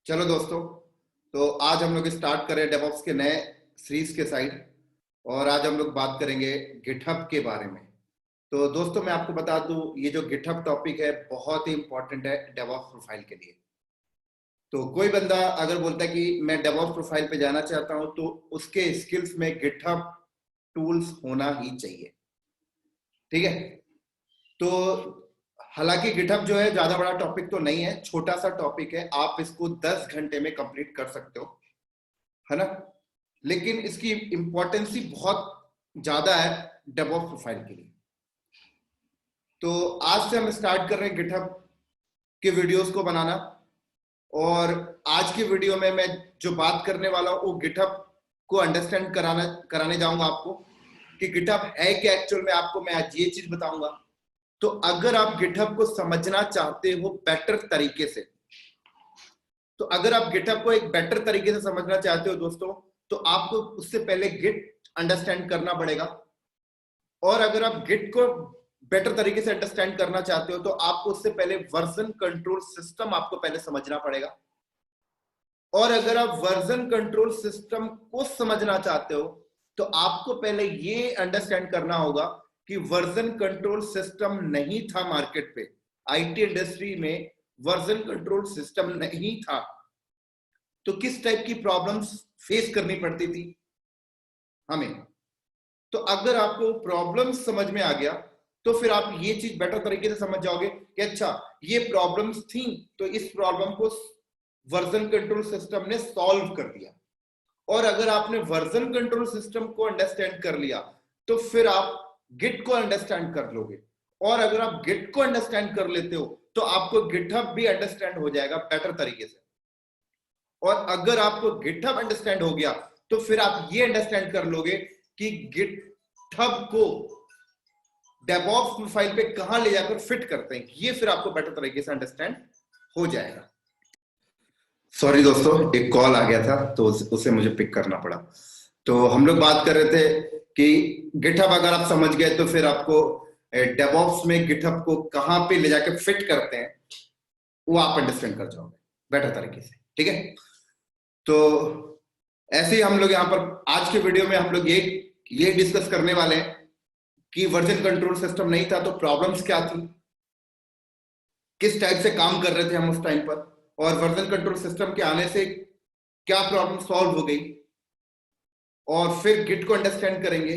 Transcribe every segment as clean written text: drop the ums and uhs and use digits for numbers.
चलो दोस्तों, तो आज हम लोग स्टार्ट करें डेवऑप्स के नए सीरीज के साइड। और आज हम लोग बात करेंगे गिटहब के बारे में। तो दोस्तों मैं आपको बता दूं, ये जो गिटहब टॉपिक है बहुत ही इंपॉर्टेंट है डेवऑप्स प्रोफाइल के लिए। तो कोई बंदा अगर बोलता है कि मैं डेवऑप्स प्रोफाइल पे जाना चाहता हूं तो उसके स्किल्स में गिटहब टूल्स होना ही चाहिए। ठीक है। तो हालांकि गिटहब जो है ज्यादा बड़ा टॉपिक तो नहीं है, छोटा सा टॉपिक है, आप इसको 10 घंटे में कंप्लीट कर सकते हो, है ना। लेकिन इसकी इंपॉर्टेंस ही बहुत ज्यादा है डेवऑप्स प्रोफाइल के लिए। तो आज से हम स्टार्ट कर रहे हैं गिटहब के वीडियोस को बनाना। और आज की वीडियो में मैं जो बात करने वाला हूं वो गिटहब को अंडरस्टैंड कराने जाऊंगा आपको कि गिटहब है क्या एक्चुअल में। आपको मैं आज ये चीज बताऊंगा। तो अगर आप गिटहब को समझना चाहते हो बेटर तरीके से, तो अगर आप गिटहब को एक बेटर तरीके से समझना चाहते हो दोस्तों, तो आपको उससे पहले गिट अंडरस्टैंड करना पड़ेगा। और अगर आप गिट को बेटर तरीके से अंडरस्टैंड करना चाहते हो तो आपको उससे पहले वर्जन कंट्रोल सिस्टम आपको पहले समझना पड़ेगा। और अगर आप वर्जन कंट्रोल सिस्टम को समझना चाहते हो तो आपको पहले ये अंडरस्टैंड करना होगा कि वर्जन कंट्रोल सिस्टम नहीं था मार्केट पे। आईटी इंडस्ट्री में वर्जन कंट्रोल सिस्टम नहीं था तो किस टाइप की प्रॉब्लम्स फेस करनी पड़ती थी हमें। तो अगर आपको प्रॉब्लम्स समझ में आ गया तो फिर आप ये चीज बेटर तरीके से समझ जाओगे कि अच्छा ये प्रॉब्लम्स थी तो इस प्रॉब्लम को वर्जन कंट्रोल सिस्टम ने सॉल्व कर दिया। और अगर आपने वर्जन कंट्रोल सिस्टम को अंडरस्टैंड कर लिया तो फिर आप गिट को अंडरस्टैंड कर लोगे। और अगर आप गिट को अंडरस्टैंड कर लेते हो तो आपको गिटहब भी अंडरस्टैंड हो जाएगा बेटर तरीके से। और अगर आपको गिटहब अंडरस्टैंड हो गया तो फिर आप ये अंडरस्टैंड कर लोगे कि गिटहब को डेवऑप्स प्रोफाइल पे कहां ले जाकर फिट करते हैं। ये फिर आपको बेटर तरीके से अंडरस्टैंड हो जाएगा। सॉरी दोस्तों, एक कॉल आ गया था तो उसे मुझे पिक करना पड़ा। तो हम लोग बात कर रहे थे कि गिटहब अगर आप समझ गए तो फिर आपको डेवऑप्स में गिटहब को कहां पे ले जाकर फिट करते हैं वो आप अंडरस्टैंड कर जाओगे बेटर तरीके से। ठीक है। तो ऐसे ही हम लोग यहाँ पर आज के वीडियो में हम लोग ये डिस्कस करने वाले हैं कि वर्जन कंट्रोल सिस्टम नहीं था तो प्रॉब्लम्स क्या थी, किस टाइप से काम कर रहे थे हम उस टाइम पर, और वर्जन कंट्रोल सिस्टम के आने से क्या प्रॉब्लम सॉल्व हो गई। और फिर गिट को अंडरस्टैंड करेंगे,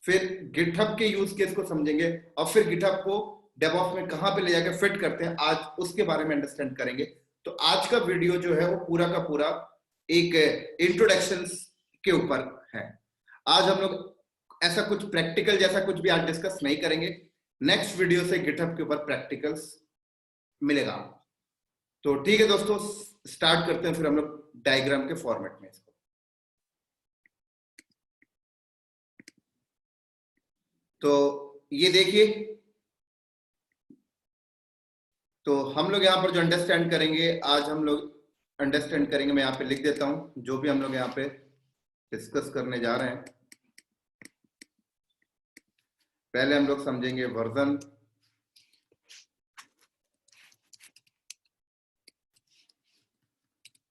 फिर गिटहब के यूज केस को समझेंगे और फिर गिटहब को डेवऑप्स में कहां पे ले जाकर फिट करते हैं आज उसके बारे में अंडरस्टैंड करेंगे। तो आज का वीडियो जो है वो पूरा का पूरा एक इंट्रोडक्शन के ऊपर है। आज हम लोग ऐसा कुछ प्रैक्टिकल जैसा कुछ भी आज डिस्कस नहीं करेंगे। नेक्स्ट वीडियो से गिटहब के ऊपर प्रैक्टिकल्स मिलेगा। तो ठीक है दोस्तों, स्टार्ट करते हैं फिर हम लोग डायग्राम के फॉर्मेट में इसको। तो ये देखिए, तो हम लोग यहाँ पर जो अंडरस्टैंड करेंगे, आज हम लोग अंडरस्टैंड करेंगे, मैं यहाँ पे लिख देता हूं जो भी हम लोग यहाँ पे डिस्कस करने जा रहे हैं। पहले हम लोग समझेंगे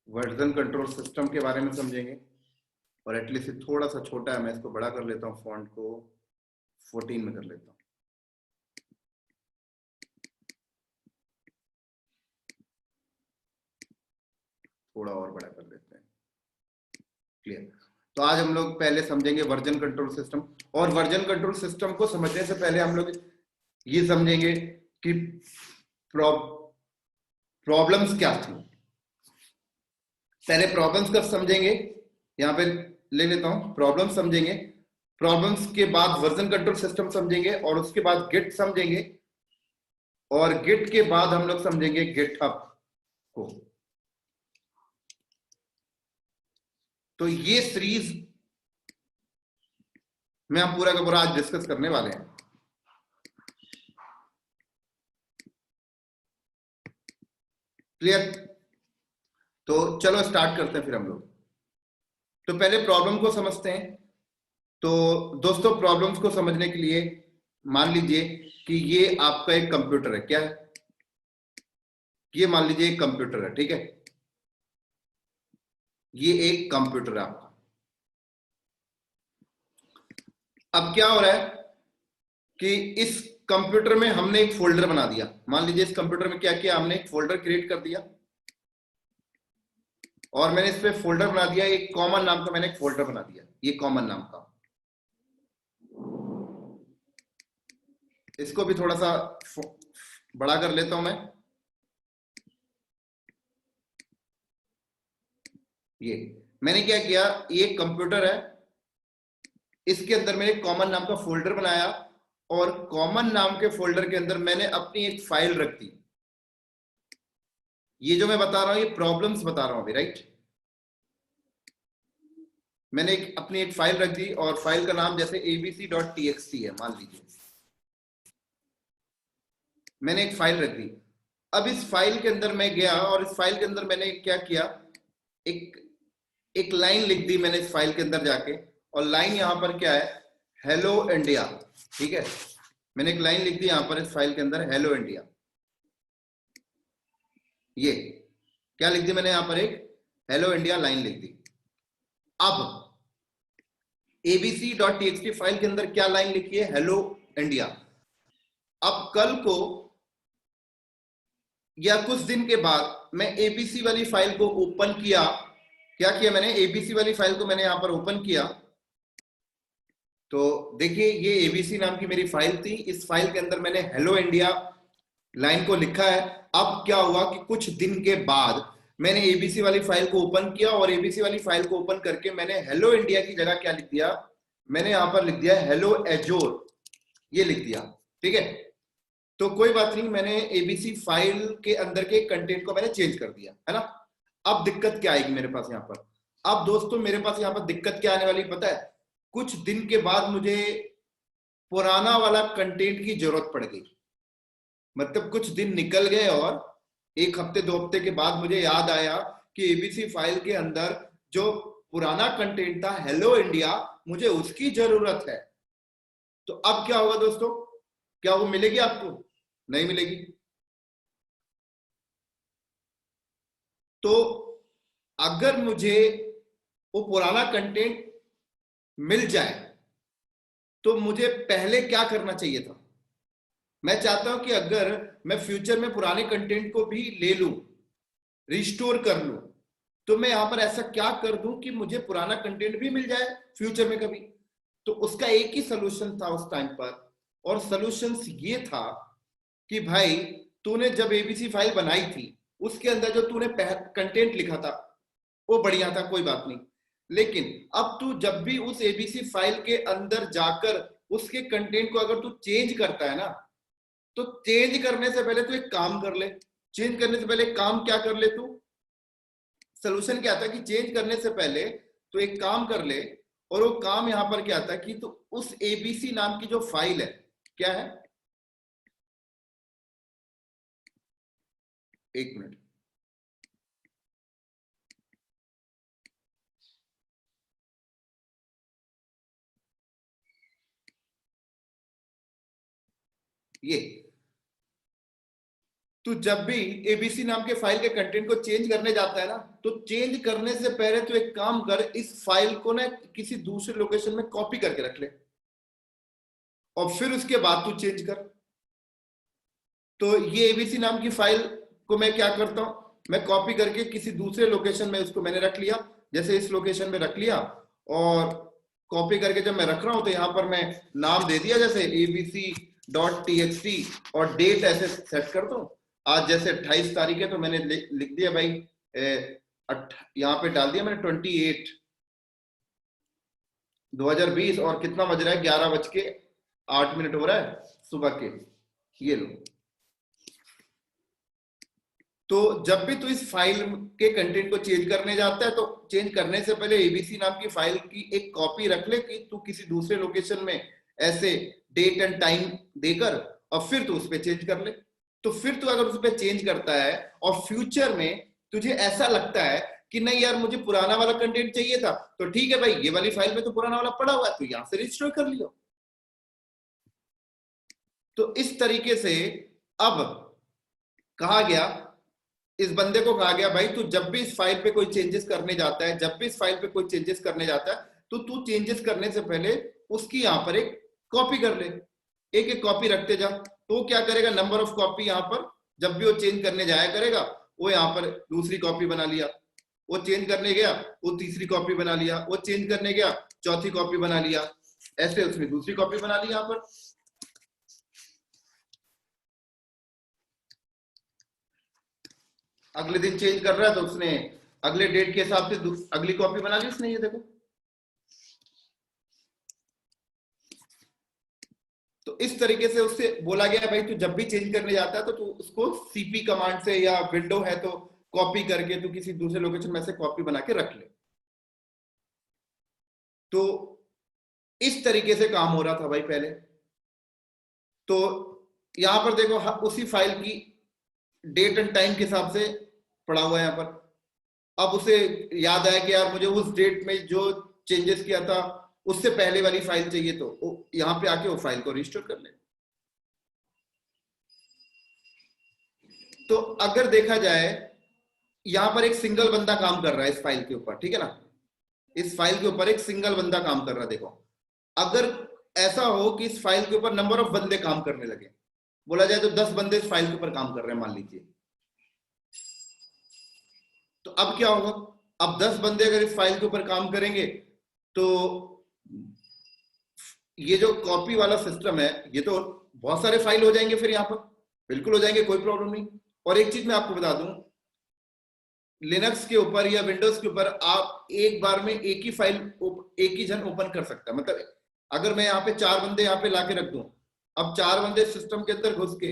वर्जन कंट्रोल सिस्टम के बारे में समझेंगे। और एटलीस्ट थोड़ा सा छोटा है, मैं इसको बड़ा कर लेता हूँ, फॉन्ट को 14 में कर लेता हूँ। थोड़ा और बड़ा कर लेते हैं। क्लियर। तो आज हम लोग पहले समझेंगे वर्जन कंट्रोल सिस्टम। और वर्जन कंट्रोल सिस्टम को समझने से पहले हम लोग ये समझेंगे कि प्रॉब्लम्स क्या थी। पहले प्रॉब्लम्स कब समझेंगे, यहां पे ले लेता हूं, प्रॉब्लम्स समझेंगे। प्रॉब्लम्स के बाद वर्जन कंट्रोल सिस्टम समझेंगे और उसके बाद गिट समझेंगे। और गिट के बाद हम लोग समझेंगे गिटहब को। तो ये सीरीज में हम पूरा का पूरा आज डिस्कस करने वाले हैं। क्लियर। तो चलो स्टार्ट करते हैं फिर हम लोग। तो पहले प्रॉब्लम को समझते हैं। तो दोस्तों प्रॉब्लम्स को समझने के लिए मान लीजिए कि ये आपका एक कंप्यूटर है। क्या है ये? मान लीजिए एक कंप्यूटर है। ठीक है। ये एक कंप्यूटर है आपका। अब क्या हो रहा है कि इस कंप्यूटर में हमने एक फोल्डर बना दिया। मान लीजिए इस कंप्यूटर में क्या किया, हमने एक फोल्डर क्रिएट कर दिया और मैंने इस पे फोल्डर बना दिया, एक कॉमन नाम का मैंने एक फोल्डर बना दिया, ये कॉमन नाम का। इसको भी थोड़ा सा बड़ा कर लेता हूं मैं। ये मैंने क्या किया, ये कंप्यूटर है, इसके अंदर मैंने एक कॉमन नाम का फोल्डर बनाया और कॉमन नाम के फोल्डर के अंदर मैंने अपनी एक फाइल रख दी। ये जो मैं बता रहा हूं ये प्रॉब्लम्स बता रहा हूं अभी, राइट। मैंने अपनी एक फाइल रख दी और फाइल का नाम जैसे abc.txt है, मान लीजिए मैंने एक फाइल रख दी। अब इस फाइल के अंदर मैं गया और इस फाइल के अंदर मैंने क्या किया, एक एक लाइन लिख दी मैंने इस फाइल के अंदर जाके, और लाइन यहां पर क्या है, हेलो इंडिया। ठीक है, मैंने एक लाइन लिख दी यहां पर इस फाइल के अंदर, हेलो इंडिया। ये क्या लिख दी मैंने यहां पर, एक हेलो इंडिया लाइन लिख दी। अब abc.txt फाइल के अंदर क्या लाइन लिखी है, हेलो इंडिया। अब कल को या कुछ दिन के बाद मैं एबीसी वाली फाइल को ओपन किया, क्या किया मैंने, एबीसी वाली फाइल को मैंने यहां पर ओपन किया, तो देखिए ये एबीसी नाम की मेरी फाइल थी, इस फाइल के अंदर मैंने हेलो इंडिया लाइन को लिखा है। अब क्या हुआ कि कुछ दिन के बाद मैंने एबीसी वाली फाइल को ओपन किया और एबीसी वाली फाइल को ओपन करके मैंने हेलो इंडिया की जगह क्या लिख दिया, मैंने यहां पर लिख दिया हेलो एजोर, ये लिख दिया। ठीक है, तो कोई बात नहीं, मैंने एबीसी फाइल के अंदर के कंटेंट को मैंने चेंज कर दिया, है ना। अब दिक्कत क्या आएगी मेरे पास यहाँ पर, अब दोस्तों मेरे पास यहाँ पर दिक्कत क्या आने वाली पता है, कुछ दिन के बाद मुझे पुराना वाला कंटेंट की जरूरत पड़ गई। मतलब कुछ दिन निकल गए और एक हफ्ते दो हफ्ते के बाद मुझे याद आया कि एबीसी फाइल के अंदर जो पुराना कंटेंट था हेलो इंडिया, मुझे उसकी जरूरत है। तो अब क्या होगा दोस्तों, क्या वो मिलेगी आपको, नहीं मिलेगी। तो अगर मुझे वो पुराना कंटेंट मिल जाए तो मुझे पहले क्या करना चाहिए था, मैं चाहता हूं कि अगर मैं फ्यूचर में पुराने कंटेंट को भी ले लूं, रिस्टोर कर लूं, तो मैं यहां पर ऐसा क्या कर दूं कि मुझे पुराना कंटेंट भी मिल जाए फ्यूचर में कभी। तो उसका एक ही सोल्यूशन था उस टाइम पर, और सोल्यूशन ये था कि भाई तूने जब एबीसी फाइल बनाई थी उसके अंदर जो तूने कंटेंट लिखा था वो बढ़िया था, कोई बात नहीं, लेकिन अब तू जब भी उस एबीसी फाइल के अंदर जाकर उसके कंटेंट को अगर तू चेंज करता है ना, तो चेंज करने से पहले तू एक काम कर ले। चेंज करने से पहले काम क्या कर ले तू, सोल्यूशन क्या था कि चेंज करने से पहले तो एक काम कर ले, और वो काम यहां पर क्या था कि तो उस एबीसी नाम की जो फाइल है, क्या है, एक मिनट, ये तो जब भी एबीसी नाम के फाइल के कंटेंट को चेंज करने जाता है ना, तो चेंज करने से पहले तो एक काम कर, इस फाइल को ना किसी दूसरे लोकेशन में कॉपी करके रख ले और फिर उसके बाद तू चेंज कर। तो ये एबीसी नाम की फाइल को मैं क्या करता हूं, मैं कॉपी करके किसी दूसरे लोकेशन में उसको मैंने रख लिया, जैसे इस लोकेशन में रख लिया, और कॉपी करके जब मैं रख रहा हूं तो यहां पर मैं नाम दे दिया जैसे abc.txt और डेट ऐसे सेट कर दो। आज जैसे 28 तारीख है तो मैंने लिख दिया भाई, यहाँ पे डाल दिया मैंने 28 2020, और कितना बज रहा है, 11:08 हो रहा है सुबह के, ये लो। तो जब भी तू इस फाइल के कंटेंट को चेंज करने जाता है तो चेंज करने से पहले एबीसी नाम की फाइल की एक कॉपी रख ले कि तू किसी दूसरे लोकेशन में ऐसे डेट एंड टाइम देकर और फिर तू उस पर चेंज कर ले। तो फिर तू अगर उस पर चेंज करता है और फ्यूचर में तुझे ऐसा लगता है कि नहीं यार मुझे पुराना वाला कंटेंट चाहिए था, तो ठीक है भाई, ये वाली फाइल में तो पुराना वाला पड़ा हुआ है, तो यहां से रिस्टोर कर लियो। तो इस तरीके से अब कहा गया इस बंदे को कहा गया भाई तू जब भी इस फाइल पे कोई चेंजेस करने जाता है, जब भी इस फाइल पे कोई चेंजेस करने जाता है, तो तू चेंजेस करने से पहले उसकी यहाँ पर एक कॉपी कर ले, एक एक कॉपी रखते जा। तो वो क्या करेगा, नंबर ऑफ कॉपी यहाँ पर जब भी वो चेंज करने जाया करेगा, वो यहाँ पर दूसरी कॉपी बना लिया, वो चेंज करने गया वो तीसरी कॉपी बना लिया, वो चेंज करने गया चौथी कॉपी बना लिया, ऐसे उसने दूसरी कॉपी बना ली। यहाँ पर अगले दिन चेंज कर रहा है तो उसने अगले डेट के हिसाब से अगली कॉपी बना ली उसने, ये देखो। तो इस तरीके से उससे बोला गया भाई तू जब भी चेंज करने जाता है तो तू उसको सीपी कमांड से, या विंडो है तो कॉपी करके तू किसी दूसरे लोकेशन में से कॉपी बना के रख ले। तो इस तरीके से काम हो रहा था भाई पहले। तो यहां पर देखो उसी फाइल की डेट एंड टाइम के हिसाब से पड़ा हुआ है यहाँ पर। अब उसे याद आया कि यार मुझे उस डेट में जो चेंजेस किया था उससे पहले वाली फाइल चाहिए, तो यहाँ पे आके वो फाइल को रिस्टोर कर ले। तो अगर देखा जाए यहां पर एक सिंगल बंदा काम कर रहा है इस फाइल के ऊपर, ठीक है ना, इस फाइल के ऊपर एक सिंगल बंदा काम कर रहा है। देखो अगर ऐसा हो कि इस फाइल के ऊपर नंबर ऑफ बंदे काम करने लगे, बोला जाए तो 10 बंदे इस फाइल के ऊपर काम कर रहे हैं मान लीजिए, तो अब क्या होगा, अब 10 बंदे अगर इस फाइल के ऊपर काम करेंगे तो ये जो कॉपी वाला सिस्टम है ये तो बहुत सारे फाइल हो जाएंगे फिर यहाँ पर, बिल्कुल हो जाएंगे, कोई प्रॉब्लम नहीं। और एक चीज मैं आपको बता दूं, लिनक्स के ऊपर या विंडोज के ऊपर आप एक बार में एक ही फाइल एक ही जन ओपन कर सकता है। मतलब अगर मैं यहाँ पे 4 बंदे यहाँ पे लाके रख दूं, अब 4 बंदे सिस्टम के अंदर घुस के,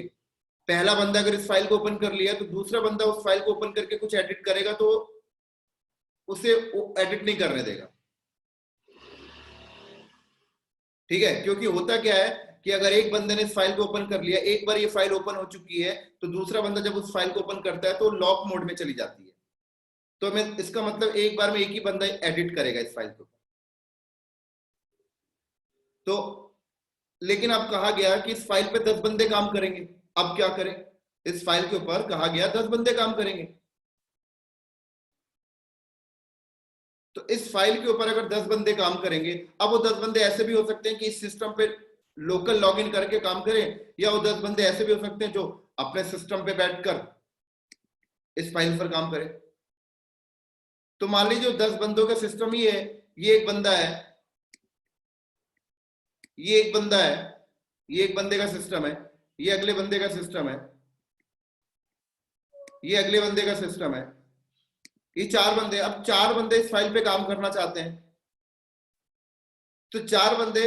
पहला बंदा अगर इस फाइल को ओपन कर लिया तो दूसरा बंदा उस फाइल को ओपन करके कुछ एडिट करेगा तो उसे एडिट नहीं करने देगा, ठीक है। क्योंकि होता क्या है कि अगर एक बंदे ने इस फाइल को ओपन कर लिया, एक बार ये फाइल ओपन हो चुकी है, तो दूसरा बंदा जब उस फाइल को ओपन करता है तो लॉक मोड में चली जाती है। तो मैं इसका मतलब एक बार में एक ही बंदा एडिट करेगा इस फाइल को। तो लेकिन अब कहा गया कि इस फाइल पे 10 बंदे काम करेंगे, अब क्या करें, इस फाइल के ऊपर कहा गया 10 बंदे काम करेंगे। तो इस फाइल के ऊपर अगर 10 बंदे काम करेंगे, अब वो 10 बंदे ऐसे भी हो सकते हैं कि इस सिस्टम पे लोकल लॉगिन करके काम करें, या वो 10 बंदे ऐसे भी हो सकते हैं जो अपने सिस्टम पे बैठकर इस फाइल पर काम करें। तो मान लीजिए 10 बंदों का सिस्टम ही है, ये एक बंदा है, ये एक बंदा है, ये एक बंदे का सिस्टम है, ये अगले बंदे का सिस्टम है, ये अगले बंदे का सिस्टम है, ये 4 बंदे। अब 4 बंदे इस फाइल पे काम करना चाहते हैं, तो 4 बंदे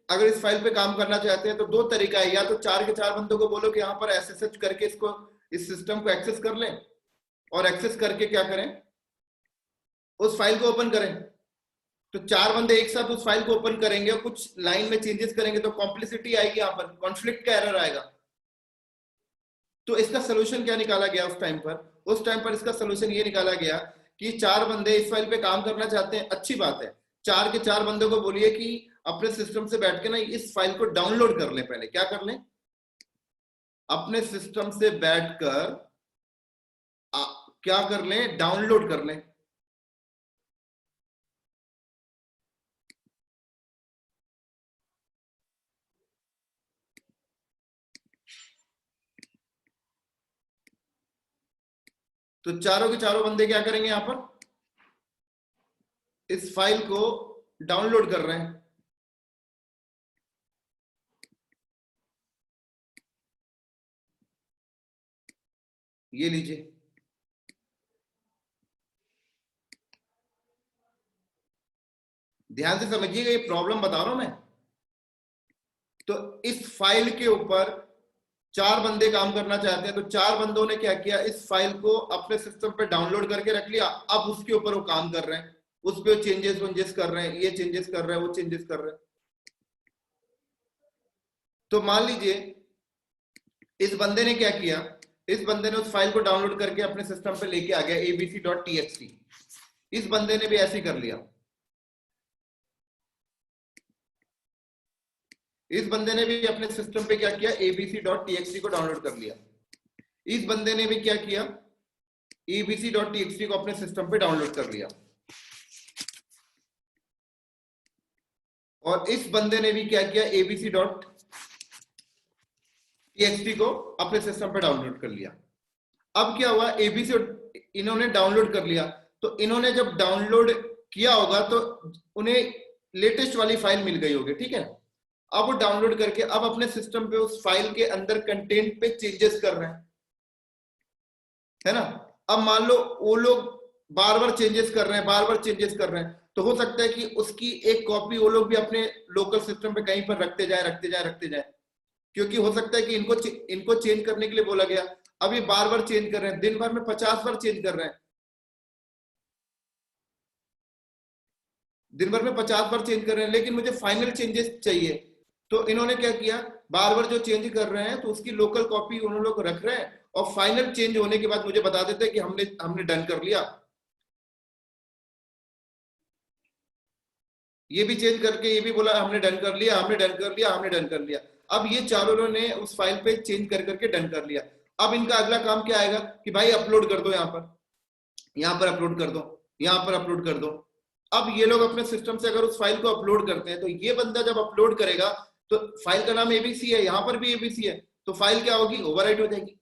अगर इस फाइल पे काम करना चाहते हैं तो 2 तरीका है, या तो 4 के 4 बंदों को बोलो कि यहाँ पर एसएसएच करके इसको, इस सिस्टम को एक्सेस कर लें, और एक्सेस करके क्या करें, उस फाइल को ओपन करें। तो 4 बंदे एक साथ उस फाइल को ओपन करेंगे और कुछ लाइन में चेंजेस करेंगे तो कॉम्प्लेक्सिटी आएगी, यहाँ पर कॉन्फ्लिक्ट का एरर आएगा। तो इसका सोल्यूशन क्या निकाला गया उस टाइम पर, उस टाइम पर इसका सोल्यूशन ये निकाला गया कि 4 बंदे इस फाइल पे काम करना चाहते हैं, अच्छी बात है, 4 के 4 बंदों को बोलिए कि अपने सिस्टम से बैठ के ना इस फाइल को डाउनलोड कर लें। पहले क्या कर लें, अपने सिस्टम से बैठकर क्या कर लें, डाउनलोड कर लें। तो चारों के चारों बंदे क्या करेंगे, यहां पर इस फाइल को डाउनलोड कर रहे हैं। ये लीजिए, ध्यान से समझिएगा, ये प्रॉब्लम बता रहा हूं मैं। तो इस फाइल के ऊपर 4 बंदे काम करना चाहते हैं, तो 4 बंदों ने क्या किया, इस फाइल को अपने सिस्टम पे डाउनलोड करके रख लिया। अब उसके ऊपर वो काम कर रहे हैं, उस पर चेंजेस वेंजेस कर रहे हैं, ये चेंजेस कर रहे हैं, वो चेंजेस कर रहे हैं। तो मान लीजिए इस बंदे ने क्या किया, इस बंदे ने उस फाइल को डाउनलोड करके अपने सिस्टम पे लेके आ गया abc.txt। इस बंदे ने भी ऐसे ही कर लिया, इस बंदे ने भी अपने सिस्टम पे क्या किया, abc.txt को डाउनलोड कर लिया। इस बंदे ने भी क्या किया, abc.txt को अपने सिस्टम पे डाउनलोड कर लिया, और इस बंदे ने भी क्या किया, abc.txt को अपने सिस्टम पे डाउनलोड कर लिया। अब क्या हुआ, एबीसी इन्होंने डाउनलोड कर लिया, तो इन्होंने जब डाउनलोड किया होगा तो उन्हें लेटेस्ट वाली फाइल मिल गई होगी, ठीक है। अब वो डाउनलोड करके अब अपने सिस्टम पे उस फाइल के अंदर कंटेंट पे चेंजेस कर रहे हैं, है ना। अब मान लो वो लोग बार बार चेंजेस कर रहे हैं, बार बार चेंजेस कर रहे हैं, तो हो सकता है कि उसकी एक कॉपी वो लोग भी अपने लोकल सिस्टम पे कहीं पर रखते जाए, क्योंकि हो सकता है कि इनको चेंज करने के लिए बोला गया, अब ये बार बार चेंज कर रहे हैं, दिन भर में 50 बार चेंज कर रहे हैं, दिन भर में 50 बार चेंज कर रहे हैं, लेकिन मुझे फाइनल चेंजेस चाहिए। तो इन्होंने क्या किया, बार बार जो चेंज कर रहे हैं तो उसकी लोकल कॉपी उन्होंने लोग रख रहे हैं, और फाइनल चेंज होने के बाद मुझे बता देते हैं कि हमने डन कर लिया। ये भी चेंज करके ये भी बोला हमने डन कर लिया, हमने डन कर लिया, हमने डन कर लिया। अब ये चारों ने उस फाइल पे चेंज कर करके डन कर लिया। अब इनका अगला काम क्या आएगा कि भाई अपलोड कर दो, यहाँ पर अपलोड कर दो, यहाँ पर अपलोड कर दो। अब ये लोग अपने सिस्टम से अगर उस फाइल को अपलोड करते हैं, तो ये बंदा जब अपलोड करेगा तो फाइल का नाम एबीसी है, यहाँ पर भी एबीसी है, तो फाइल क्या होगी, ओवरराइट हो जाएगी,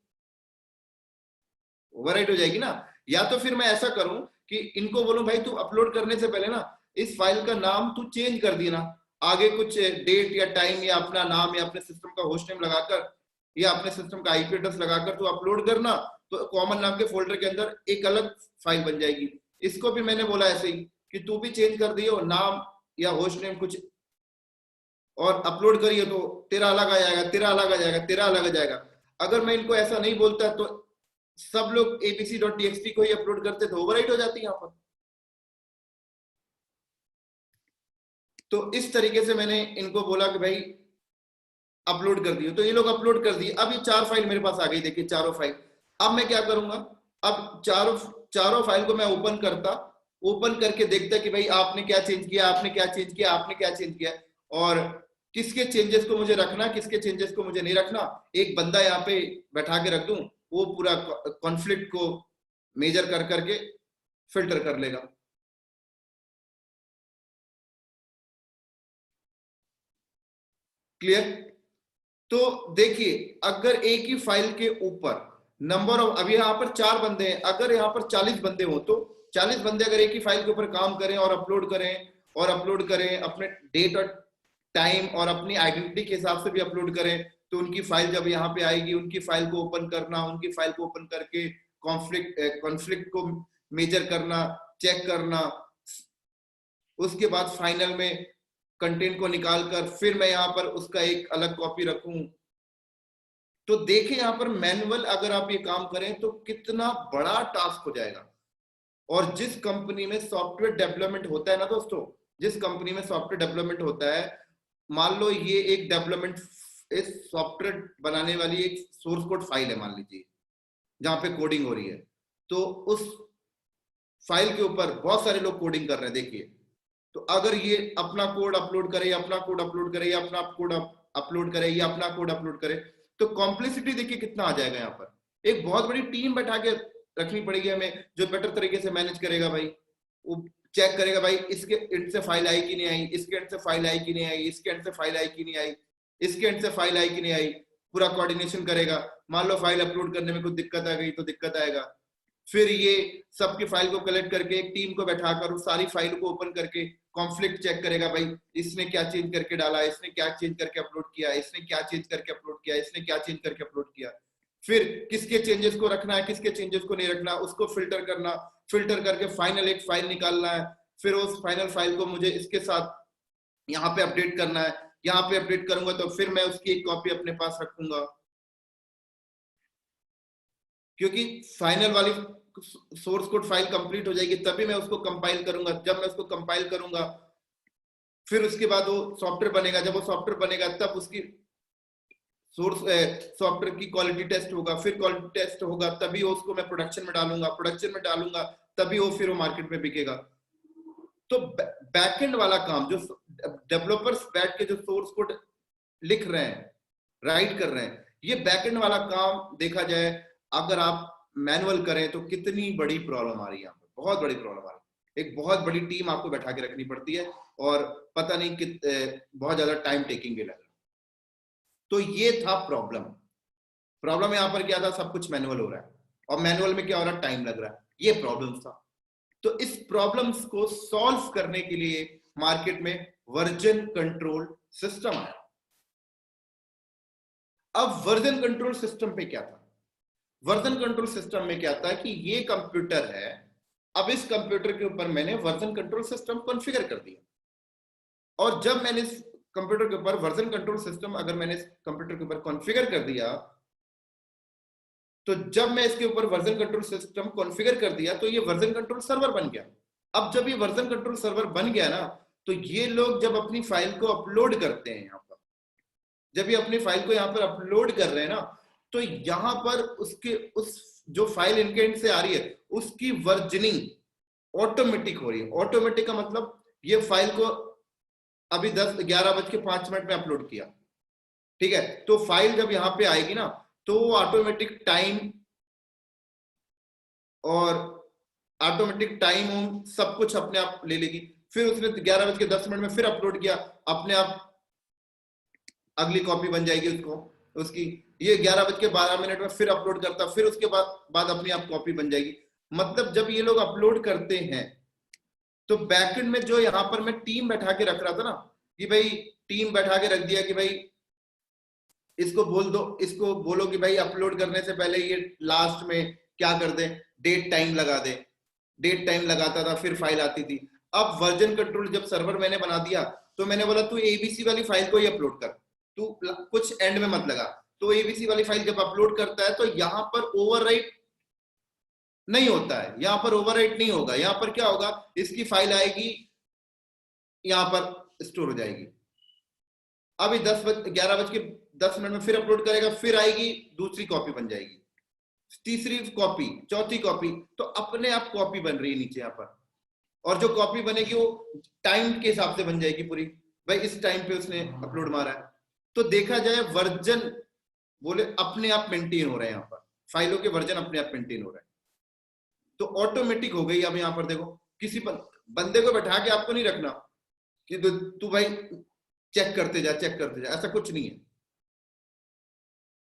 ओवरराइट हो जाएगी ना। या तो फिर मैं ऐसा करूं कि इनको बोलूं भाई तू अपलोड करने से पहले ना इस फाइल का नाम तू चेंज कर देना, आगे कुछ डेट या टाइम या अपना नाम या अपने सिस्टम का होस्ट नेम लगाकर या अपने सिस्टम का आईपी एड्रेस लगाकर तू अपलोड करना, तो कॉमन नाम के फोल्डर के अंदर एक अलग फाइल बन जाएगी। इसको भी मैंने बोला ऐसे ही कि तू भी चेंज कर दियो नाम या होस्ट नेम कुछ, और अपलोड करिए तो तेरा अलग आ जाएगा, तेरा अलग आ जाएगा, तेरा अलग आ जाएगा। अगर मैं इनको ऐसा नहीं बोलता तो सब लोग abc.txt को ही अपलोड करते थे, ओवरराइट हो जाती यहाँ पर। तो इस तरीके से मैंने इनको बोला कि भाई अपलोड कर दियो, तो ये लोग अपलोड कर दिए। अब ये 4 फाइल मेरे पास आ गई, देखिए चारों फाइल। अब मैं क्या करूंगा, अब चारों फाइल को मैं ओपन करके देखता कि भाई आपने क्या चेंज किया, आपने क्या चेंज किया, आपने क्या चेंज किया, और किसके चेंजेस को मुझे रखना, किसके चेंजेस को मुझे नहीं रखना। एक बंदा यहाँ पे बैठा के रख दूं, वो पूरा कॉन्फ्लिक्ट को मेजर कर करके फिल्टर कर लेगा। क्लियर। तो देखिए अगर एक ही फाइल के ऊपर नंबर ऑफ, अभी यहाँ पर 4 बंदे हैं, अगर यहाँ पर 40 बंदे हो तो 40 बंदे अगर एक ही फाइल के ऊपर काम करें और अपलोड करें अपने डेट और टाइम और अपनी आइडेंटिटी के हिसाब से भी अपलोड करें, तो उनकी फाइल जब यहाँ पे आएगी, उनकी फाइल को ओपन करना, उनकी फाइल को ओपन करके कॉन्फ्लिक्ट को मेजर करना, चेक करना, उसके बाद फाइनल में कंटेंट को निकालकर फिर मैं यहाँ पर उसका एक अलग कॉपी रखूं। तो देखें यहाँ पर मैनुअल अगर आप ये काम करें तो कितना बड़ा टास्क हो जाएगा। और जिस कंपनी में सॉफ्टवेयर डेवलपमेंट होता है ना दोस्तों, जिस कंपनी में सॉफ्टवेयर डेवलपमेंट होता है, मान लो ये एक डेवलपमेंट इस सॉफ्टवेयर बनाने वाली एक सोर्स कोड फाइल है मान लीजिए, जहां पे कोडिंग हो रही है, तो उस फाइल के ऊपर बहुत सारे लोग कोडिंग कर रहे हैं। देखिए तो अगर ये अपना कोड अपलोड करे, अपना कोड अपलोड करे, या अपना कोड अपलोड करे, या अपना कोड अपलोड करे, तो कॉम्प्लेक्सिटी देखिए कितना आ जाएगा। यहाँ पर एक बहुत बड़ी टीम बैठा के रखनी पड़ेगी हमें, जो बेटर तरीके से मैनेज करेगा भाई, वो चेक करेगा भाई इसके एंड से फाइल आई कि नहीं आई, इसके एंड से फाइल आई कि नहीं आई, इसके एंड से फाइल आई कि नहीं आई, इसके एंड से फाइल आई कि नहीं आई, पूरा कोऑर्डिनेशन करेगा। मान लो फाइल अपलोड करने में कुछ दिक्कत आ गई तो दिक्कत आएगा, फिर ये सबकी फाइल को कलेक्ट करके एक टीम को बैठाकर उस सारी फाइल को ओपन करके कॉन्फ्लिक्ट चेक करेगा, भाई इसने क्या चेंज करके डाला, इसने क्या चेंज करके अपलोड किया, इसने क्या चेंज करके अपलोड किया, इसने क्या चेंज करके अपलोड किया, फिर किसके चेंजेस को रखना है, किसके चेंजेस को नहीं रखना, उसको फिल्टर करना, फिल्टर करके फाइनल एक फाइल निकालना है, फिर उस फाइनल फाइल को मुझे इसके साथ यहाँ पे अपडेट करना है, यहाँ पे अपडेट करूंगा तो फिर मैं उसकी एक कॉपी अपने पास रखूंगा, क्योंकि फाइनल वाली सोर्स कोड फाइल कंप्लीट हो जाएगी तभी मैं उसको कंपाइल करूंगा। जब मैं उसको कंपाइल करूंगा फिर उसके बाद वो सॉफ्टवेयर बनेगा, जब वो सॉफ्टवेयर बनेगा तब उसकी सोर्स सॉफ्टवेयर की क्वालिटी टेस्ट होगा, फिर क्वालिटी टेस्ट होगा तभी उसको मैं प्रोडक्शन में डालूंगा, तभी वो फिर वो मार्केट में बिकेगा। तो बैकएंड वाला काम जो डेवलपर्स बैठ के जो सोर्स कोड लिख रहे हैं, राइट कर रहे हैं, ये बैकएंड वाला काम देखा जाए अगर आप मैनुअल करें तो कितनी बड़ी प्रॉब्लम आ रही है यहाँ पर, बहुत बड़ी प्रॉब्लम आ रही है। एक बहुत बड़ी टीम आपको बैठा के रखनी पड़ती है और पता नहीं बहुत ज्यादा टाइम टेकिंग भी लग रहा है। तो ये था प्रॉब्लम। प्रॉब्लम यहाँ पर क्या था, सब कुछ मैनुअल हो रहा है और मैनुअल में क्या हो रहा है, टाइम लग रहा है, ये प्रॉब्लम था। तो इस प्रॉब्लम्स को सॉल्व करने के लिए मार्केट में वर्जन कंट्रोल सिस्टम आया। अब वर्जन कंट्रोल सिस्टम पे क्या था, वर्जन कंट्रोल सिस्टम में क्या था कि ये कंप्यूटर है, अब इस कंप्यूटर के ऊपर मैंने वर्जन कंट्रोल सिस्टम कॉन्फ़िगर कर दिया। और जब मैंने इस कंप्यूटर के ऊपर वर्जन कंट्रोल सिस्टम अगर मैंने इस कंप्यूटर के ऊपर कॉन्फ़िगर कर दिया, तो जब मैं इसके ऊपर वर्जन कंट्रोल सिस्टम कॉन्फ़िगर कर दिया तो ये वर्जन कंट्रोल सर्वर बन गया। अब जब ये वर्जन कंट्रोल सर्वर बन गया ना, तो ये लोग जब अपनी फाइल को अपलोड करते हैं, यहाँ पर जब ये अपनी फाइल को यहाँ पर अपलोड कर रहे हैं ना, तो यहाँ पर उसके उस जो फाइल इनके एंड से आ रही है उसकी वर्जनिंग ऑटोमेटिक हो रही है। ऑटोमेटिक का मतलब ये फाइल को अभी 11:05 में अपलोड किया, ठीक है, तो फाइल जब यहाँ पे आएगी ना तो वो ऑटोमेटिक टाइम सब कुछ अपने आप ले लेगी। फिर उसने 11:10 में फिर अपलोड किया, अपने आप अगली कॉपी बन जाएगी उसकी। ये 11:12 में फिर अपलोड करता, फिर उसके बाद अपनी आप कॉपी बन जाएगी। मतलब जब ये लोग अपलोड करते हैं तो बैकएंड में जो यहाँ पर मैं टीम बैठा के रख रहा था ना, कि भाई टीम बैठा के रख दिया कि भाई इसको बोल दो, इसको बोलो कि भाई अपलोड करने से पहले ये लास्ट में क्या कर दे, डेट टाइम लगा दे। डेट टाइम लगाता था, फिर फाइल आती थी। अब वर्जन कंट्रोल जब सर्वर मैंने बना दिया तो मैंने बोला तू एबीसी वाली फाइल को ही अपलोड कर, तू कुछ एंड में मत लगा। तो एबीसी वाली फाइल जब अपलोड करता है तो यहाँ पर ओवरराइट नहीं होता है, यहाँ पर ओवरराइट नहीं होगा। यहाँ पर क्या होगा, इसकी फाइल आएगी, यहाँ पर स्टोर हो जाएगी। अभी 11:10 में फिर अपलोड करेगा, फिर आएगी, दूसरी कॉपी बन जाएगी, तीसरी कॉपी, चौथी कॉपी, तो अपने आप कॉपी बन रही है नीचे यहाँ पर। और जो कॉपी बनेगी वो टाइम के हिसाब से बन जाएगी पूरी, भाई इस टाइम पे उसने अपलोड मारा है। तो देखा जाए वर्जन बोले अपने आप मेंटेन हो रहे हैं, यहाँ पर फाइलों के वर्जन अपने आप मेंटेन हो रहे हैं, तो ऑटोमेटिक हो गई। अब यहाँ पर देखो, किसी बंदे को बैठा के आपको नहीं रखना कि तू भाई चेक करते जा, ऐसा कुछ नहीं है।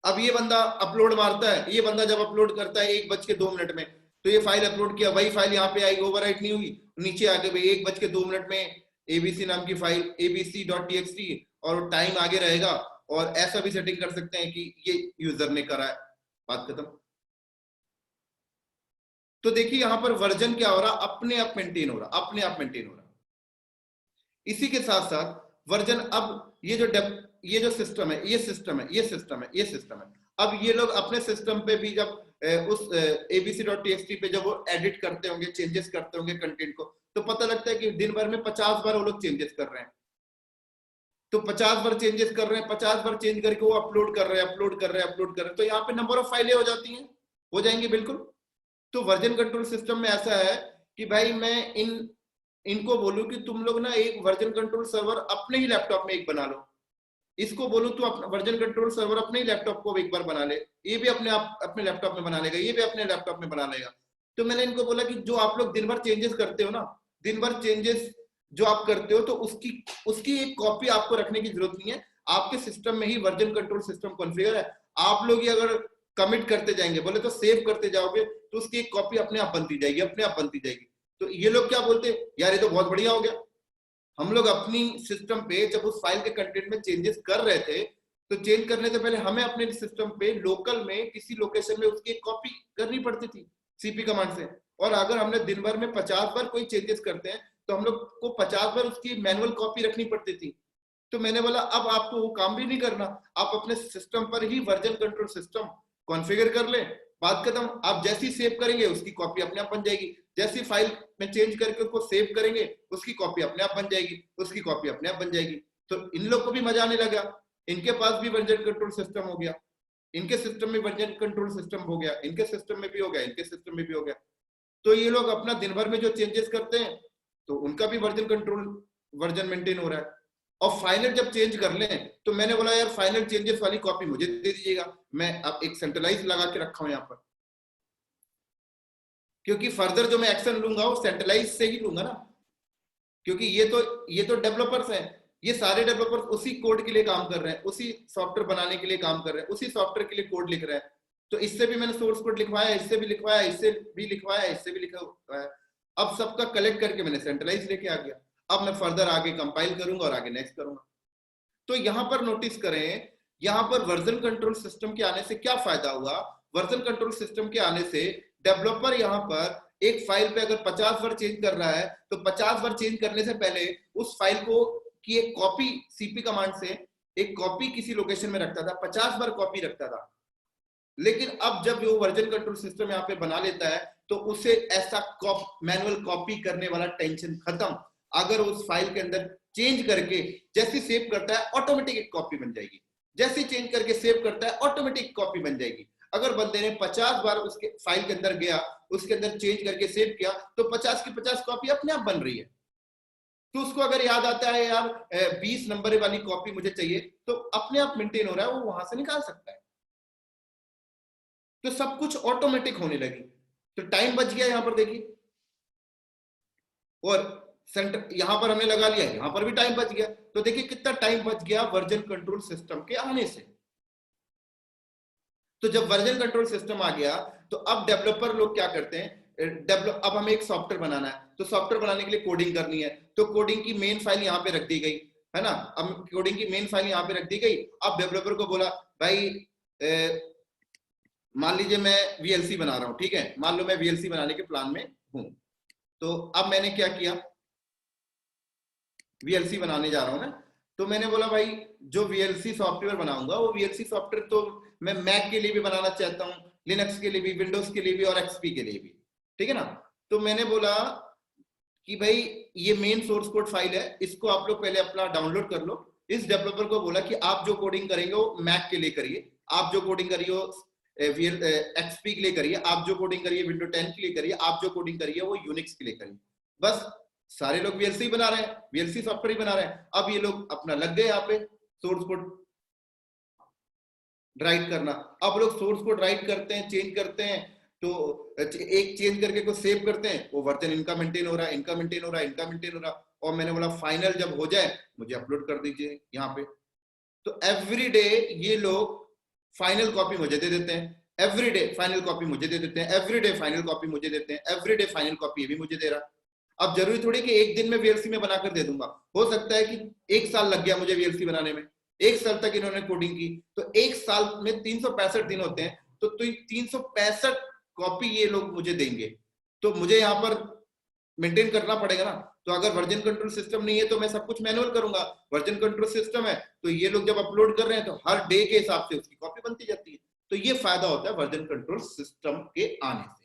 अब ये बंदा अपलोड मारता है, ये बंदा जब अपलोड करता है 1:02 में, तो ये फाइल अपलोड किया, वही फाइल यहाँ पे आएगी, ओवरराइट नहीं हुई, नीचे आगे भाई 1:02 में एबीसी नाम की फाइल abc.txt और टाइम आगे रहेगा। और ऐसा भी सेटिंग कर सकते हैं कि ये यूजर ने करा है, बात खत्म। तो देखिए यहाँ पर वर्जन क्या हो रहा, अपने आप मेंटेन हो रहा, अपने आप मेंटेन हो रहा। इसी के साथ साथ वर्जन, अब ये जो सिस्टम है, ये सिस्टम है। अब ये लोग अपने सिस्टम पे भी जब उस abc.txt पे जब वो एडिट करते होंगे, चेंजेस करते होंगे कंटेंट को, तो पता लगता है कि दिन भर में 50 बार वो लोग चेंजेस कर रहे हैं। तो 50 बार चेंजेस कर रहे हैं, 50 बार चेंज करके वो अपलोड कर रहे हैं, तो यहाँ पे नंबर ऑफ फाइलें हो जाती हैं, हो जाएंगी बिल्कुल। तो वर्जन कंट्रोल सिस्टम में ऐसा है कि भाई मैं इनको बोलूं कि तुम लोग ना एक वर्जन कंट्रोल सर्वर अपने ही लैपटॉप में एक बना लो, इसको बोलूं तो अपना वर्जन कंट्रोल सर्वर अपने ही लैपटॉप को एक बार बना ले, ये भी अपने लैपटॉप में बना लेगा, ये भी अपने लैपटॉप में बना लेगा। तो मैंने इनको बोला कि जो आप लोग दिन भर चेंजेस करते हो ना, दिन भर चेंजेस जो आप करते हो, तो उसकी एक कॉपी आपको रखने की जरूरत नहीं है, आपके सिस्टम में ही वर्जन कंट्रोल सिस्टम कॉन्फ़िगर है। आप लोग ये अगर कमिट करते जाएंगे, बोले तो सेव करते जाओगे, तो उसकी एक कॉपी अपने आप बनती जाएगी। तो ये लोग क्या बोलते, यार ये तो बहुत बढ़िया हो गया। हम लोग अपनी सिस्टम पे जब उस फाइल के कंटेंट में चेंजेस कर रहे थे, तो चेंज करने से पहले हमें अपने सिस्टम पे लोकल में किसी लोकेशन में उसकी एक कॉपी करनी पड़ती थी सीपी कमांड से। और अगर हमने दिन भर में 50 बार कोई चेंजेस करते हैं तो हम लोग को 50 बार उसकी मैनुअल कॉपी रखनी पड़ती थी। तो मैंने बोला अब आपको वो काम भी नहीं करना, आप अपने सिस्टम पर ही वर्जन कंट्रोल सिस्टम कॉन्फ़िगर कर ले, बात खत्म। आप जैसी सेव करेंगे उसकी कॉपी अपने आप बन जाएगी, जैसी फाइल में चेंज करके उसको सेव करेंगे उसकी कॉपी अपने आप बन जाएगी, तो इन लोग को भी मजा आने लगा, इनके पास भी वर्जन कंट्रोल सिस्टम हो गया, इनके सिस्टम में वर्जन कंट्रोल सिस्टम हो गया, इनके सिस्टम में भी हो गया, इनके सिस्टम में भी हो गया। तो ये लोग अपना दिन भर में जो चेंजेस करते हैं तो उनका भी वर्जन मेंटेन हो रहा है। और फाइनल जब चेंज कर लें तो मैंने बोला यार फाइनल चेंजेस वाली कॉपी मुझे दे दीजिएगा, मैं अब एक सेंट्रलाइज लगा के रखा हूं यहाँ पर। क्योंकि फर्दर जो मैं एक्शन लूंगा वो सेंट्रलाइज से ही लूंगा ना, क्योंकि ये तो डेवलपर्स हैं, ये सारे डेवलपर्स उसी कोड के लिए काम कर रहे हैं, उसी सॉफ्टवेयर बनाने के लिए काम कर रहे हैं, उसी सॉफ्टवेयर के लिए कोड लिख रहे हैं। तो इससे भी मैंने सोर्स कोड लिखवाया, इससे भी लिखवाया, इससे भी लिखवाया, इससे भी लिखवाया। अब सबका कलेक्ट करके मैंने सेंट्रलाइज लेके आ गया। अब मैं फर्दर आगे कंपाइल करूंगा और आगे नेक्स्ट करूंगा। तो यहां पर नोटिस करें, यहां पर वर्जन कंट्रोल सिस्टम के आने से क्या फायदा हुआ। वर्जन कंट्रोल सिस्टम के आने से डेवलपर यहां पर एक फाइल पे अगर 50 बार चेंज कर रहा है तो 50 बार चेंज करने से पहले उस फाइल को की एक कॉपी सीपी कमांड से एक कॉपी किसी लोकेशन में रखता था, 50 बार कॉपी रखता था। लेकिन अब जब वो वर्जन कंट्रोल सिस्टम यहाँ पे बना लेता है तो उसे ऐसा मैनुअल कॉपी करने वाला टेंशन खत्म। अगर उस फाइल के अंदर चेंज करके जैसे सेव करता है ऑटोमेटिक एक कॉपी बन जाएगी, जैसे चेंज करके सेव करता है ऑटोमेटिक कॉपी बन जाएगी। अगर बंदे ने 50 बार उसके फाइल के अंदर गया, उसके अंदर चेंज करके सेव किया तो 50 की 50 कॉपी अपने आप बन रही है। तो उसको अगर याद आता है यार 20 नंबर वाली कॉपी मुझे चाहिए, तो अपने आप मेंटेन हो रहा है, वो वहां से निकाल सकता है। तो सब कुछ ऑटोमेटिक होने लगी, तो टाइम बच गया यहां पर देखिए। और सेंटर यहां पर हमने लगा लिया, यहां पर भी टाइम बच गया। तो देखिए कितना टाइम बच गया वर्जन कंट्रोल सिस्टम के आने से। तो जब वर्जन कंट्रोल सिस्टम आ गया तो अब डेवलपर लोग क्या करते हैं, अब हमें एक सॉफ्टवेयर बनाना है, तो सॉफ्टवेयर बनाने के लिए कोडिंग करनी है, तो कोडिंग की मेन फाइल यहाँ पे रख दी गई है ना। अब कोडिंग की मेन फाइल यहाँ पे रख दी गई। अब डेवलपर को बोला भाई मान लीजिए मैं वीएलसी बना रहा हूँ, ठीक है, मान लो मैं वीएलसी बनाने के प्लान में हूँ। तो अब मैंने क्या किया, वीएलसी बनाने जा रहा हूँ ना, तो मैंने बोला भाई जो वीएलसी सॉफ्टवेयर बनाऊंगा वो वीएलसी सॉफ्टवेयर तो मैं मैक के लिए भी बनाना चाहता हूँ, लिनक्स के लिए भी, विंडोज के लिए भी और एक्सपी के लिए भी, ठीक है ना। तो मैंने बोला कि भाई ये मेन सोर्स कोड फाइल है, इसको आप लोग पहले अपना डाउनलोड कर लो। इस डेवलपर को बोला कि आप जो कोडिंग करेंगे वो मैक के लिए करिए, आप जो कोडिंग करिए वो एक्सपी के लिए करिए, आप जो कोडिंग करिए विंडो 10 के लिए करिए, आप जो कोडिंग करिए वो यूनिक्स के लिए करिए। बस सारे लोग वीएलसी बना रहे हैं, वीएलसी सॉफ्टवेयर ही बना रहे हैं। अब ये लोग अपना लग गए यहाँ पे सोर्स कोड राइट करना। अब लोग सोर्स कोड राइट करते हैं, चेंज करते हैं, तो एक चेंज करके को सेव करते हैं, वो वर्जन इनका मेंटेन हो रहा है, इनका मेंटेन हो रहा है, इनका मेंटेन हो रहा है। और मैंने बोला फाइनल जब हो जाए मुझे अपलोड कर दीजिए यहाँ पे। तो एवरी डे ये लोग फाइनल कॉपी मुझे दे देते हैं, एवरी डे फाइनल कॉपी मुझे दे देते हैं, एवरी डे फाइनल कॉपी मुझे देते हैं, एवरी डे फाइनल कॉपी ये भी मुझे दे रहा। अब जरूरी थोड़ी कि एक दिन में वीएलसी में बनाकर दे दूंगा, हो सकता है कि 1 साल लग गया मुझे वीएलसी बनाने में, 1 साल तक इन्होंने कोडिंग की, तो 1 साल में 365 दिन होते हैं, तो 365 कॉपी ये लोग मुझे देंगे, तो मुझे यहाँ पर मेंटेन करना पड़ेगा ना। तो अगर वर्जन कंट्रोल सिस्टम नहीं है तो मैं सब कुछ मैनुअल करूंगा, वर्जन कंट्रोल सिस्टम है तो ये लोग जब अपलोड कर रहे हैं तो हर डे के हिसाब से उसकी कॉपी बनती जाती है। तो ये फायदा होता है वर्जन कंट्रोल सिस्टम के आने से।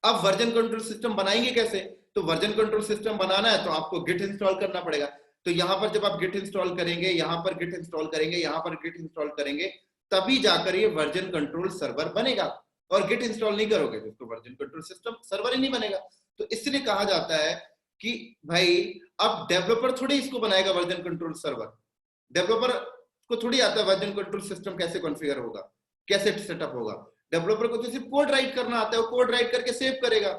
अब वर्जन कंट्रोल सिस्टम बनाएंगे कैसे, तो वर्जन कंट्रोल सिस्टम बनाना है तो आपको गिट इंस्टॉल करना पड़ेगा। तो यहां पर जब आप गिट इंस्टॉल करेंगे, यहां पर गिट इंस्टॉल करेंगे, यहां पर गिट इंस्टॉल करेंगे, तभी जाकर ये वर्जन कंट्रोल सर्वर बनेगा। और गिट इंस्टॉल नहीं करोगे तो वर्जन कंट्रोल सिस्टम सर्वर ही नहीं बनेगा। तो इसलिए कहा जाता है कि भाई अब डेवलपर थोड़ी इसको बनाएगा वर्जन कंट्रोल सर्वर, डेवलपर को थोड़ी आता है वर्जन कंट्रोल सिस्टम कैसे कॉन्फ़िगर होगा, कैसे सेटअप होगा। डेवलपर को तो सिर्फ कोड राइट करना आता है, वो कोड राइट करके सेव करेगा।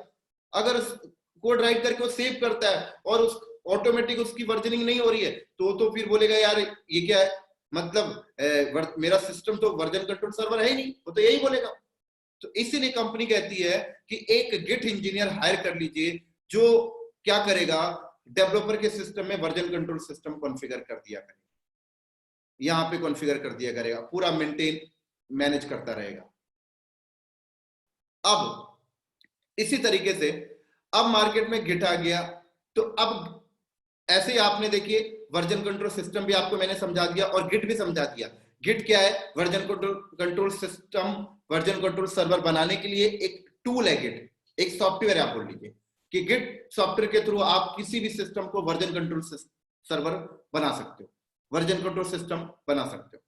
अगर कोड राइट करके वो सेव करता है और उस ऑटोमेटिक उसकी वर्जनिंग नहीं हो रही है तो फिर बोलेगा यार ये क्या है, मतलब मेरा सिस्टम तो वर्जन कंट्रोल सर्वर है ही नहीं, वो तो यही बोलेगा। तो इसीलिए कंपनी कहती है कि एक गिट इंजीनियर हायर कर लीजिए जो क्या करेगा, डेवलपर के सिस्टम में वर्जन कंट्रोल सिस्टम कॉन्फ़िगर कर दिया करेगा, यहां पे कॉन्फ़िगर कर दिया करेगा, पूरा मेंटेन मैनेज करता रहेगा। अब इसी तरीके से अब मार्केट में गिट आ गया, तो अब ऐसे ही आपने देखिए वर्जन कंट्रोल सिस्टम भी आपको मैंने समझा दिया और गिट भी समझा दिया। गिट क्या है, version control system, version control server बनाने के लिए एक टूल है गिट, एक सॉफ्टवेयर आप बोल लीजिए कि गिट सॉफ्टवेयर के थ्रू आप किसी भी सिस्टम को वर्जन कंट्रोल सर्वर बना सकते हो, वर्जन कंट्रोल सिस्टम बना सकते हो।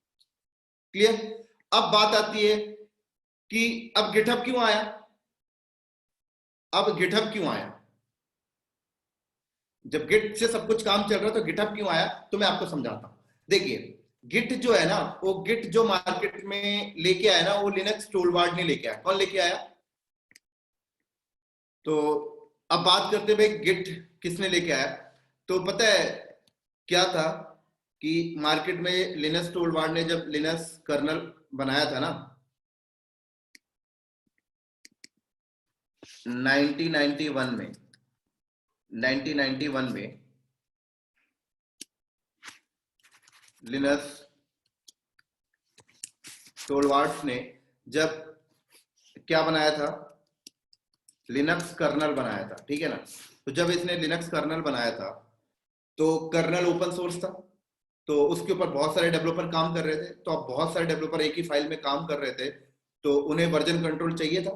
क्लियर। अब बात आती है कि अब गिटहब क्यों आया, अब गिटहब क्यों आया, जब गिट से सब कुछ काम चल रहा है तो गिटहब क्यों आया, तो मैं आपको समझाता हूं। देखिए गिट जो है ना, वो गिट जो मार्केट में लेके आया ना, वो लिनक्स टूलबार्ड ने लेके आया। कौन लेके आया, तो अब बात करते हैं भाई गिट किसने लेके आया। तो पता है क्या था कि मार्केट में लिनस टोरवाल्ड्स ने जब लिनस कर्नल बनाया था ना 1991 में 1991 में लिनस टोरवाल्ड्स ने जब क्या बनाया था, लिनक्स कर्नल बनाया था, ठीक है ना। तो जब इसने लिनक्स कर्नल बनाया था तो कर्नल ओपन सोर्स था, तो उसके ऊपर बहुत सारे डेवलपर काम कर रहे थे। तो अब बहुत सारे डेवलपर एक ही फाइल में काम कर रहे थे, तो उन्हें वर्जन कंट्रोल चाहिए था।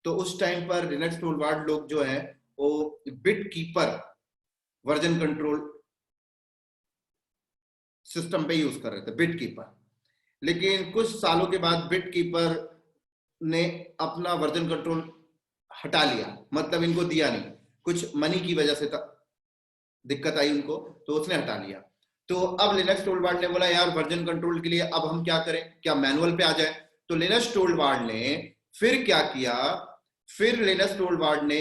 तो उस टाइम पर लिनक्स टूलबार लोग जो है वो bit keeper version control system पे यूज कर रहे थे, बिट कीपर। लेकिन कुछ सालों के बाद बिट कीपर ने अपना वर्जन कंट्रोल हटा लिया, मतलब इनको दिया नहीं, कुछ मनी की वजह से दिक्कत आई उनको, तो उसने हटा लिया। तो अब लिनक्स टूलबार ने बोला यार वर्जन कंट्रोल के लिए अब हम क्या करें, क्या मैनुअल पे आ जाए। तो लिनक्स टूलबार ने फिर क्या किया, फिर लिनक्स टूलबार ने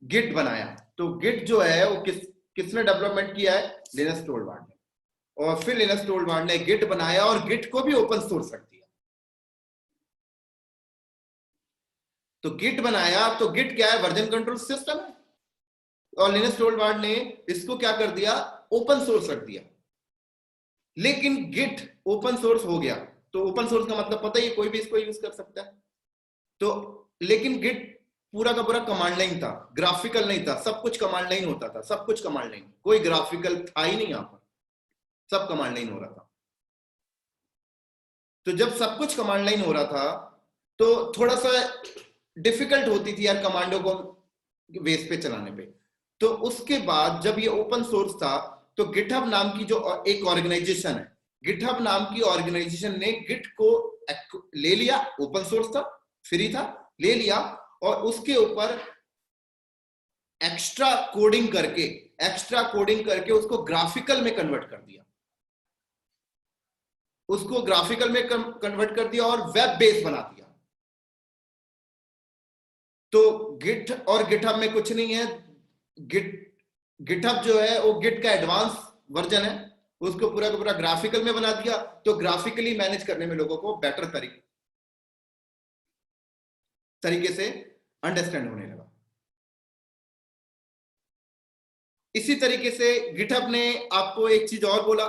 गिट बनाया। तो गिट जो है वो किसने डेवलपमेंट किया है, लिनक्स टूलबार ने। और फिर लिनक्स टूलबार ने गिट बनाया और गिट को भी ओपन सोर्स रख दिया। तो गिट बनाया, तो गिट क्या है, वर्जन कंट्रोल सिस्टम है, और लिनक्स टोरवाल्ड ने इसको क्या कर दिया, ओपन सोर्स रख दिया। लेकिन गिट ओपन सोर्स हो गया, तो ओपन सोर्स का मतलब पता ही है, कोई भी इसको यूज कर सकता है। तो लेकिन गिट पूरा का पूरा कमांड लाइन था, ग्राफिकल नहीं था। सब कुछ कमांड लाइन होता था, सब कुछ कमांड लाइन, कोई ग्राफिकल था ही नहीं यहां पर, सब कमांड लाइन हो रहा था। तो जब सब कुछ कमांड लाइन हो रहा था तो थोड़ा सा डिफिकल्ट होती थी यार कमांडो को बेस पे चलाने पे। तो उसके बाद जब ये ओपन सोर्स था, तो गिटहब नाम की जो एक ऑर्गेनाइजेशन है, गिटहब नाम की ऑर्गेनाइजेशन ने गिट को ले लिया, ओपन सोर्स था, फ्री था, ले लिया, और उसके ऊपर एक्स्ट्रा कोडिंग करके उसको ग्राफिकल में कन्वर्ट कर दिया, उसको ग्राफिकल में कन्वर्ट कर दिया और वेब बेस बना दिया। तो गिट और गिटहब में कुछ नहीं है, गिटहब जो है वो गिट का एडवांस वर्जन है, उसको पूरा का पूरा ग्राफिकल में बना दिया। तो ग्राफिकली मैनेज करने में लोगों को बेटर तरीके से अंडरस्टैंड होने लगा। इसी तरीके से गिटहब ने आपको एक चीज और बोला,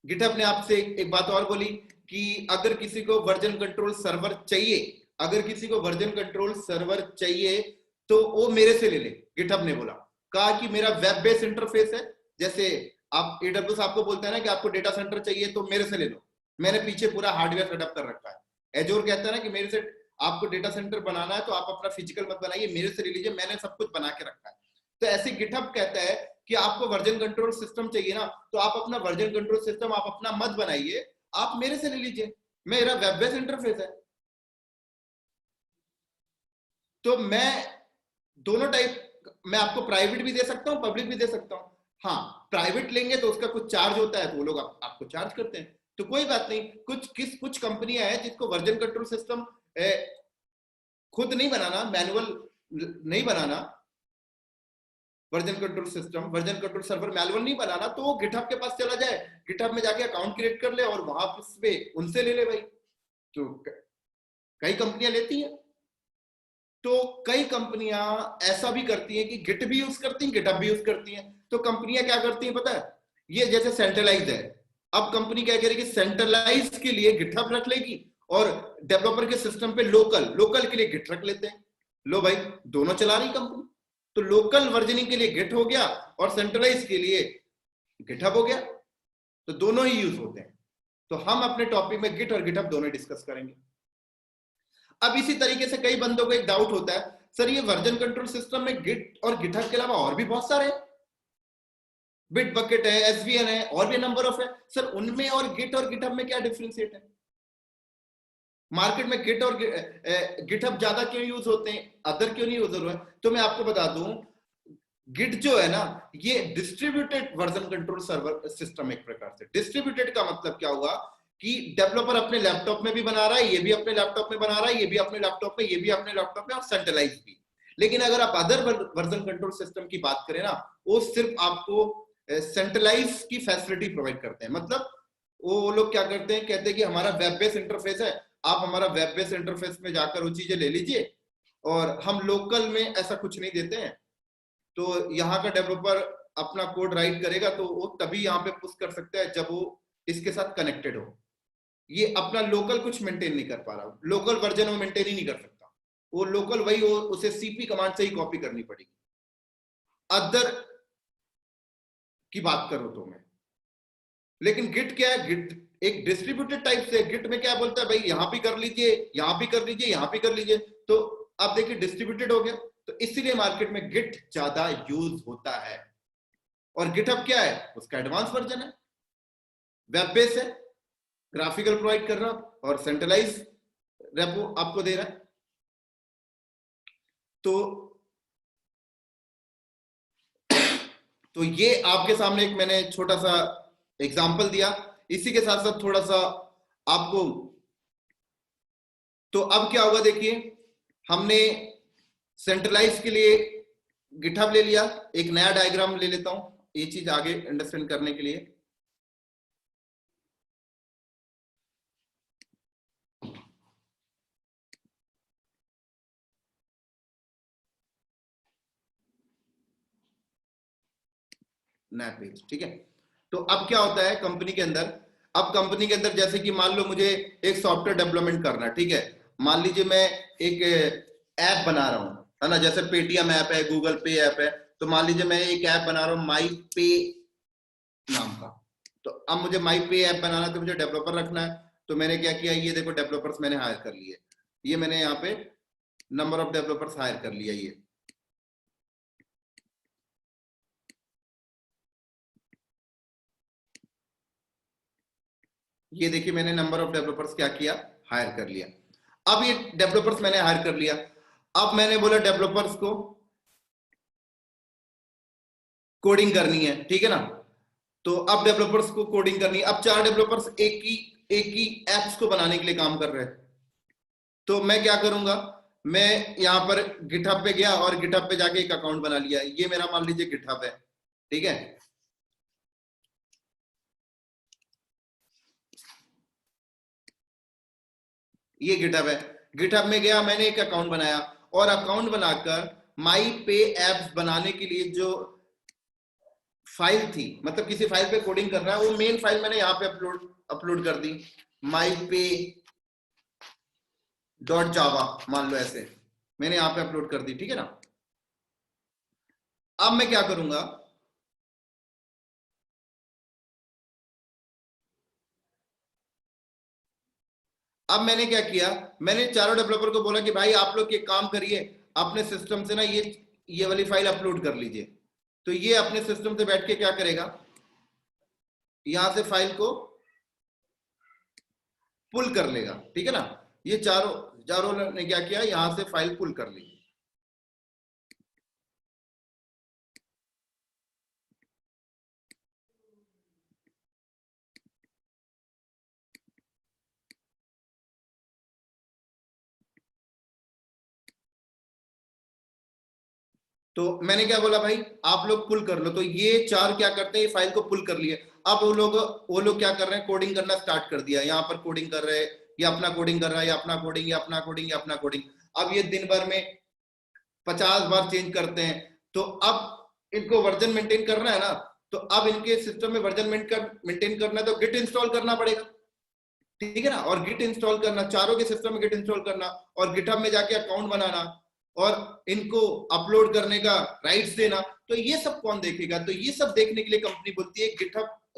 गिटहब ने आपसे एक बात और बोली कि अगर किसी को वर्जन कंट्रोल सर्वर चाहिए, अगर किसी को वर्जन कंट्रोल सर्वर चाहिए तो वो मेरे से ले ले। गिटहब ने बोला, कहा कि मेरा वेब बेस्ड इंटरफेस है, जैसे आप एडब्ल्यूएस आपको बोलता है ना कि आपको डेटा सेंटर चाहिए तो मेरे से ले लो, मैंने पीछे पूरा हार्डवेयर सेटअप कर रखा है। एजोर कहता है ना कि मेरे से आपको डेटा सेंटर बनाना है तो आप अपना फिजिकल मत बनाइए, मेरे से ले लीजिए, मैंने सब कुछ बना के रखा है। तो ऐसे गिटहब कहता है कि आपको वर्जन कंट्रोल सिस्टम चाहिए ना, तो आप अपना वर्जन कंट्रोल सिस्टम आप अपना मत बनाइए, आप मेरे से ले लीजिए, मेरा वेब बेस्ड इंटरफेस है। तो मैं दोनों टाइप, मैं आपको प्राइवेट भी दे सकता हूं, पब्लिक भी दे सकता हूं। हाँ, प्राइवेट लेंगे तो उसका कुछ चार्ज होता है, तो वो लोग आपको चार्ज करते हैं, तो कोई बात नहीं। कुछ कंपनियां हैं जिसको वर्जन कंट्रोल सिस्टम खुद नहीं बनाना, मैनुअल नहीं बनाना, version control system, version control server manual नहीं बनाना, तो वो गिटहब के पास चला जाए, गिटहब में जाके अकाउंट क्रिएट कर ले और वहां पे उनसे ले ले भाई। तो कई कंपनियां लेती हैं, तो कई कंपनियां ऐसा भी करती हैं कि गिट भी यूज करती हैं, गिटहब भी यूज करती हैं। तो कंपनियां क्या करती हैं पता है, ये जैसे सेंट्रलाइज है, अब कंपनी क्या करेगी, सेंट्रलाइज के लिए गिटहब रख लेगी और डेवलपर के सिस्टम पे लोकल के लिए गिट रख लेते हैं। लो भाई, दोनों चला रही कंपनी, तो लोकल वर्जनिंग के लिए गिट हो गया और सेंट्रलाइज के लिए गिटहब हो गया, तो दोनों ही यूज होते हैं। तो हम अपने टॉपिक में गिट और गिटहब दोनों डिस्कस करेंगे। अब इसी तरीके से कई बंदों को एक डाउट होता है, सर ये वर्जन कंट्रोल सिस्टम में गिट और गिटहब के अलावा और भी बहुत सारे हैं, बिट बकेट है, एसवीएन है, और भी नंबर ऑफ है, सर उनमें और गिट और गिटहब में क्या डिफरेंशिएट है, मार्केट में गिट और गिटहब ज्यादा क्यों यूज होते हैं, अदर क्यों नहीं यूज हो रहे हैं। तो मैं आपको बता दूं, गिट जो है ना, ये distributed version control server system, एक प्रकार से डिस्ट्रीब्यूटेड का मतलब क्या हुआ कि डेवलपर अपने लैपटॉप में भी बना रहा है, ये भी अपने लैपटॉप में बना रहा है, ये भी अपने लैपटॉप में, ये भी अपने लैपटॉप में, और सेंट्रलाइज भी। लेकिन अगर आप अदर वर्जन कंट्रोल सिस्टम की बात करें ना, वो सिर्फ आपको सेंट्रलाइज की फैसिलिटी प्रोवाइड करते हैं। मतलब वो लोग क्या करते हैं, कहते हैं कि हमारा वेब बेस्ड इंटरफेस है, आप हमारा वेब बेस्ड इंटरफेस में जाकर वो चीजें ले लीजिए, और हम लोकल में ऐसा कुछ नहीं देते हैं। तो यहाँ का डेवलपर अपना कोड राइट करेगा तो वो तभी यहाँ पे पुश कर सकता है जब वो इसके साथ कनेक्टेड हो। ये अपना लोकल कुछ मेंटेन नहीं कर पा रहा, लोकल वर्जन वो मेंटेन ही नहीं कर सकता, वो लोकल वही वो उसे सीपी कमांड से ही कॉपी करनी पड़ेगी। अदर की बात करूं तो मैं, लेकिन गिट क्या है, गिट एक डिस्ट्रीब्यूटेड टाइप से, गिट में क्या बोलता है भाई यहाँ भी कर लीजिए, यहाँ भी कर लीजिए, यहाँ भी कर लीजिए, तो आप देखिए डिस्ट्रीब्यूटेड हो गया। तो इसीलिए मार्केट में गिट ज्यादा यूज होता है। और गिटहब क्या है, उसका एडवांस वर्जन है, वेब बेस है, ग्राफिकल प्रोवाइड कर रहा और सेंट्रलाइज रेपो आपको दे रहा है। तो ये आपके सामने एक मैंने छोटा सा एग्जांपल दिया, इसी के साथ साथ थोड़ा सा आपको, तो अब क्या होगा देखिए, हमने सेंट्रलाइज के लिए गिटहब ले लिया। एक नया डायग्राम ले लेता हूं ये चीज आगे अंडरस्टैंड करने के लिए। नया पेज, ठीक है। तो अब क्या होता है कंपनी के अंदर, अब कंपनी के अंदर जैसे कि मान लो मुझे एक सॉफ्टवेयर डेवलपमेंट करना है, ठीक है। मान लीजिए मैं एक ऐप बना रहा हूं, है ना, जैसे पेटीएम ऐप है, गूगल पे ऐप है। तो मान लीजिए मैं एक ऐप बना रहा हूं माई पे नाम का। तो अब मुझे माई पे ऐप बनाना है, तो मुझे डेवलपर रखना है। तो मैंने क्या किया, ये देखो डेवलपर्स मैंने हायर कर लिए, ये मैंने यहाँ पे नंबर ऑफ डेवलपर्स हायर कर लिया। ये देखिए मैंने नंबर ऑफ डेवलपर्स क्या किया, हायर कर लिया। अब ये डेवलपर्स मैंने हायर कर लिया। अब मैंने बोला डेवलपर्स को कोडिंग करनी है, ठीक है ना। तो अब डेवलपर्स को कोडिंग करनी है। अब 4 डेवलपर्स एक ही एप्स को बनाने के लिए काम कर रहे हैं। तो मैं क्या करूंगा, मैं यहाँ पर गिटहब पे गया और गिटहब पे जाके एक अकाउंट बना लिया। ये मेरा मान लीजिए गिटहब है, ठीक है। ये गिटहब है, गिटहब में गया, मैंने एक अकाउंट बनाया, और अकाउंट बनाकर माई पे एप्स बनाने के लिए जो फाइल थी, मतलब किसी फाइल पे कोडिंग कर रहा है, वो मेन फाइल मैंने यहाँ पे अपलोड कर दी, माई पे डॉट जावा मान लो, ऐसे मैंने यहाँ पे अपलोड कर दी, ठीक है ना। अब मैं क्या करूंगा, अब मैंने क्या किया, मैंने चारों डेवलपर को बोला कि भाई आप लोग एक काम करिए, अपने सिस्टम से ना ये वाली फाइल अपलोड कर लीजिए। तो ये अपने सिस्टम से बैठ के क्या करेगा, यहां से फाइल को पुल कर लेगा, ठीक है ना। ये चारों चारों ने क्या किया, यहां से फाइल पुल कर ली। तो मैंने क्या बोला, भाई आप लोग पुल कर लो। तो ये चार क्या करते हैं, ये फाइल को पुल कर लिए। अब वो लोग क्या कर रहे हैं, कोडिंग करना स्टार्ट कर दिया। यहाँ पर कोडिंग कर रहे हैं, ये अपना कोडिंग कर रहा है, ये अपना कोडिंग, ये अपना कोडिंग, ये अपना कोडिंग। अब ये दिन भर में 50 बार चेंज करते हैं। तो अब इनको वर्जन मेंटेन करना है ना, तो अब इनके सिस्टम में वर्जन मेंटेन करना है, तो गिट इंस्टॉल करना पड़ेगा, ठीक है ना। और गिट इंस्टॉल करना, चारों के सिस्टम में गिट इंस्टॉल करना, और गिटहब में जाके अकाउंट बनाना, और इनको अपलोड करने का राइट्स देना। तो ये सब कौन देखेगा, तो ये सब देखने के लिए कंपनी बोलती है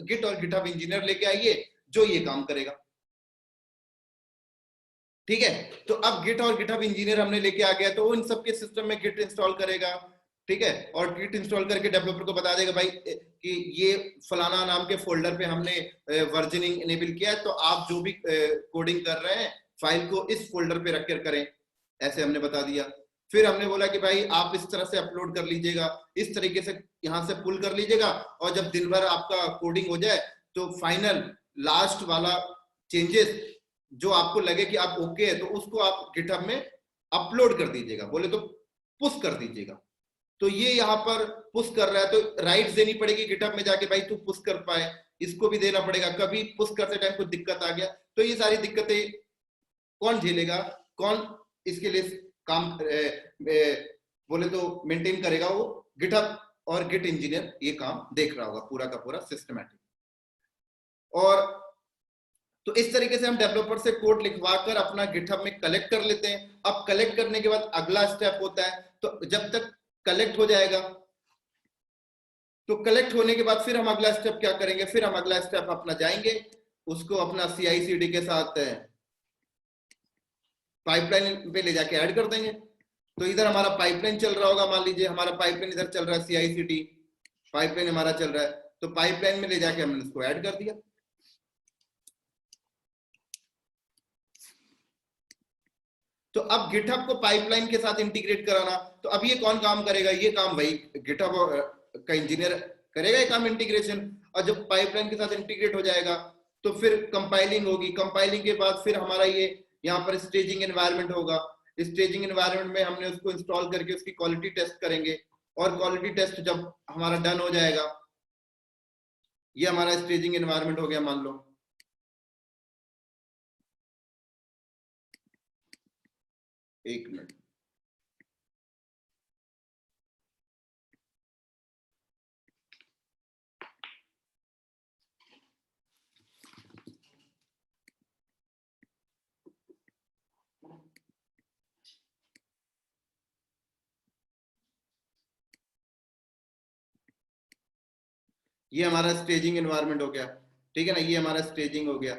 गिट और गिटहब इंजीनियर लेके आइए जो ये काम करेगा, ठीक है। तो अब गिट और गिटहब इंजीनियर हमने लेके आ गया, तो वो इन सबके सिस्टम में गिट इंस्टॉल करेगा, ठीक है। और गिट इंस्टॉल करके डेवलपर को बता देगा भाई कि ये फलाना नाम के फोल्डर पे हमने वर्जनिंग इनेबल किया है, तो आप जो भी कोडिंग कर रहे हैं फाइल को इस फोल्डर पे रखकर करें, ऐसे हमने बता दिया। फिर हमने बोला कि भाई आप इस तरह से अपलोड कर लीजिएगा, इस तरीके से यहाँ से पुल कर लीजिएगा, और जब दिन भर आपका कोडिंग हो जाए तो फाइनल लास्ट वाला चेंजेस जो आपको लगे कि आप ओके है, तो उसको आप गिटहब में अपलोड कर दीजिएगा। बोले तो पुश कर दीजिएगा। तो ये यहाँ पर पुश कर रहा है तो राइट्स देनी पड़ेगी गिटहब में जाके, भाई तू पुश कर पाए, इसको भी देना पड़ेगा। कभी पुश करते टाइम कुछ दिक्कत आ गया तो ये सारी दिक्कतें कौन झेलेगा, कौन इसके लिए काम बोले तो मेंटेन करेगा, वो गिटहब और गिट इंजीनियर ये काम देख रहा होगा पूरा का पूरा सिस्टमैटिक। और तो इस तरीके से हम डेवलपर से कोड लिखवा कर अपना गिटहब में कलेक्ट कर लेते हैं। अब कलेक्ट करने के बाद अगला स्टेप होता है, तो जब तक कलेक्ट हो जाएगा, तो कलेक्ट होने के बाद फिर हम अगला स्टेप क्या करेंगे, फिर हम अगला स्टेप अपना जाएंगे, उसको अपना CI/CD के साथ पाइपलाइन पे ले जाके ऐड कर देंगे। तो इधर हमारा पाइपलाइन चल रहा होगा, मान लीजिए हमारा पाइपलाइन इधर चल रहा है, CI/CD पाइपलाइन हमारा चल रहा है, तो पाइपलाइन में ले जाके हमने इसको ऐड कर दिया। तो अब गिटहब को पाइपलाइन के साथ इंटीग्रेट कराना, तो अब ये कौन काम करेगा, ये काम भाई गिटहब का इंजीनियर करेगा ये काम इंटीग्रेशन। और जब पाइपलाइन के साथ इंटीग्रेट हो जाएगा तो फिर कंपाइलिंग होगी, कंपाइलिंग के बाद फिर हमारा ये यहाँ पर स्टेजिंग एनवायरनमेंट होगा। स्टेजिंग एनवायरनमेंट में हमने उसको इंस्टॉल करके उसकी क्वालिटी टेस्ट करेंगे, और क्वालिटी टेस्ट जब हमारा डन हो जाएगा, ये हमारा स्टेजिंग एनवायरनमेंट हो गया मान लो। एक मिनट, ये हमारा स्टेजिंग एनवायरनमेंट हो गया, ठीक है ना, ये हमारा स्टेजिंग हो गया।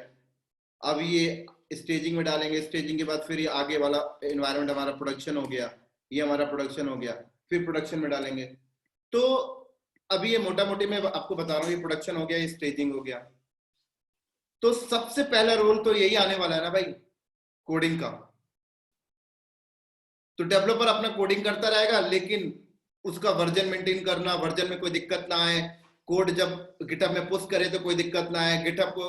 अब ये स्टेजिंग में डालेंगे, स्टेजिंग के बाद फिर ये आगे वाला एनवायरनमेंट हमारा प्रोडक्शन हो गया, ये हमारा प्रोडक्शन हो गया, फिर प्रोडक्शन में डालेंगे। तो अभी ये मोटा मोटी मैं आपको बता रहा हूँ, ये प्रोडक्शन हो गया, ये स्टेजिंग हो गया। तो सबसे पहला रोल तो यही आने वाला है ना भाई, कोडिंग का। तो डेवलपर अपना कोडिंग करता रहेगा, लेकिन उसका वर्जन मेंटेन करना, वर्जन में कोई दिक्कत ना आए, कोड जब गिटहब में पुश करे तो कोई दिक्कत ना आए, गिटहब को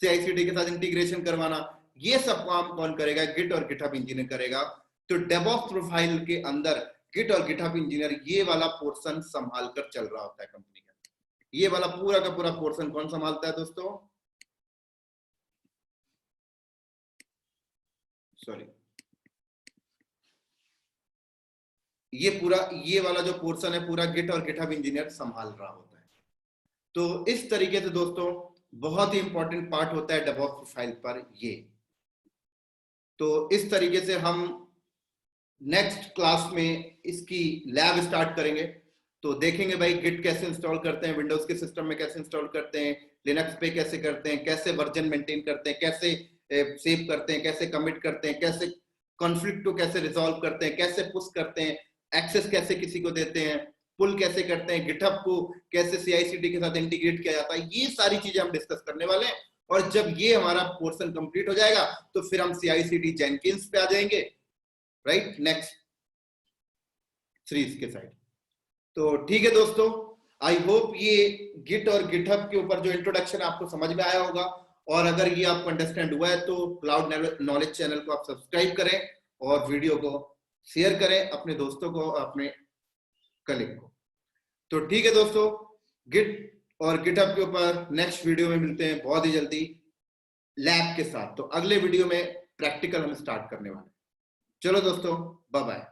CI/CD के साथ इंटीग्रेशन करवाना, ये सब काम कौन करेगा, गिट और गिटहब इंजीनियर करेगा। तो डेवऑप्स प्रोफाइल के अंदर गिट और गिटहब इंजीनियर ये वाला पोर्शन संभाल कर चल रहा होता है कंपनी का। ये वाला पूरा का पूरा पोर्शन कौन संभालता है दोस्तों, सॉरी, ये वाला जो पोर्शन है पूरा गिट और गिटहब इंजीनियर संभाल रहा होता है। तो इस तरीके से दोस्तों बहुत ही इंपॉर्टेंट पार्ट होता है डेवऑप्स प्रोफाइल पर ये। तो इस तरीके से हम नेक्स्ट क्लास में इसकी लैब स्टार्ट करेंगे, तो देखेंगे भाई गिट कैसे इंस्टॉल करते हैं, विंडोज के सिस्टम में कैसे इंस्टॉल करते हैं, लिनक्स पे कैसे करते हैं, कैसे वर्जन मेंटेन करते हैं, कैसे सेव करते हैं, कैसे कमिट करते हैं, कैसे कॉन्फ्लिक्ट को कैसे रिजॉल्व करते हैं, कैसे पुश करते हैं, एक्सेस कैसे किसी को देते हैं, पुल कैसे करते हैं, गिटहब को कैसे CI/CD के साथ इंटीग्रेट किया जाता है, ये सारी चीजें हम डिस्कस करने वाले हैं। और जब ये हमारा पोर्शन कंप्लीट हो जाएगा तो फिर हम CI/CD जेनकिंस पे आ जाएंगे, राइट, नेक्स्ट सीरीज के साइड। तो ठीक है दोस्तों, आई होप ये गिट और गिटहब के ऊपर जो इंट्रोडक्शन आपको समझ में आया होगा, और अगर ये आपको अंडरस्टैंड हुआ है तो क्लाउड नॉलेज चैनल को आप सब्सक्राइब करें और वीडियो को शेयर करें अपने दोस्तों को, अपने कलीग को। तो ठीक है दोस्तों, गिट और गिटहब के ऊपर नेक्स्ट वीडियो में मिलते हैं बहुत ही जल्दी लैब के साथ। तो अगले वीडियो में प्रैक्टिकल हम स्टार्ट करने वाले हैं। चलो दोस्तों, बाय बाय।